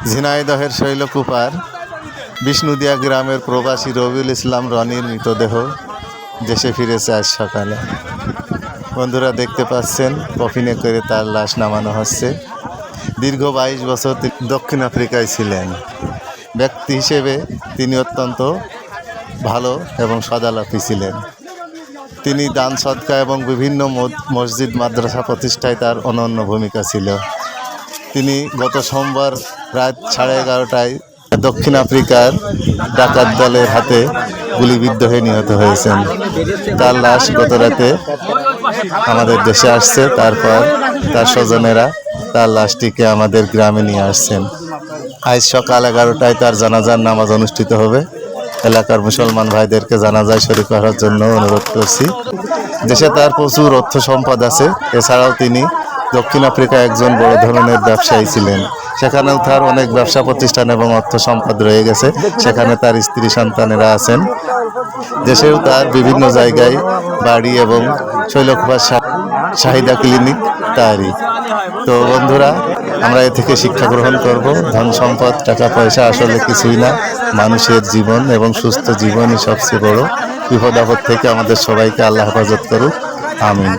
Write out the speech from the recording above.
ঝিনাইদহের শৈলকুপার বিষ্ণুদিয়া গ্রামের প্রবাসী রবিউল ইসলাম রনির মৃতদেহ দেশে ফিরেছে আজ সকালে। বন্ধুরা দেখতে পাচ্ছেন কফিনে করে তার লাশ নামানো হচ্ছে। দীর্ঘ 22 বছর দক্ষিণ আফ্রিকায় ছিলেন। ব্যক্তি হিসেবে তিনি অত্যন্ত ভালো এবং সদালাপী ছিলেন। তিনি দান সদকা এবং বিভিন্ন মসজিদ মাদ্রাসা প্রতিষ্ঠায় তার অনন্য ভূমিকা ছিল। তিনি গত সোমবার রাত 11:30টায় দক্ষিণ আফ্রিকার ডাকাত দলের হাতে গুলিবিদ্ধ হয়ে নিহত হয়েছেন। তার লাশ গত রাতে আমাদের দেশে আসছে। তারপর তার স্বজনেরা তার লাশটিকে আমাদের গ্রামে নিয়ে আসছেন। আজ সকাল 11টায় তার জানাজার নামাজ অনুষ্ঠিত হবে। এলাকার মুসলমান ভাইদেরকে জানাজায় শরীক করার জন্য অনুরোধ করছি। দেশে তার প্রচুর অর্থ সম্পদ আছে। এছাড়াও তিনি দক্ষিণ আফ্রিকায় একজন বড় ধরনের ব্যবসায়ী ছিলেন। সেখানেও তার অনেক ব্যবসা প্রতিষ্ঠান এবং অর্থ সম্পদ রয়ে গেছে। সেখানে তার স্ত্রী সন্তানেরা আছেন। দেশেও তার বিভিন্ন জায়গায় বাড়ি এবং শৈলকুপার শাহিদা ক্লিনিক তারই। তো বন্ধুরা, আমরা এ থেকে শিক্ষা গ্রহণ করব, ধন সম্পদ টাকা পয়সা আসলে কিছুই না। মানুষের জীবন এবং সুস্থ জীবনই সবচেয়ে বড়। বিপদ আপদ থেকে আমাদের সবাইকে আল্লাহ হেফাজত করুক। আমিন।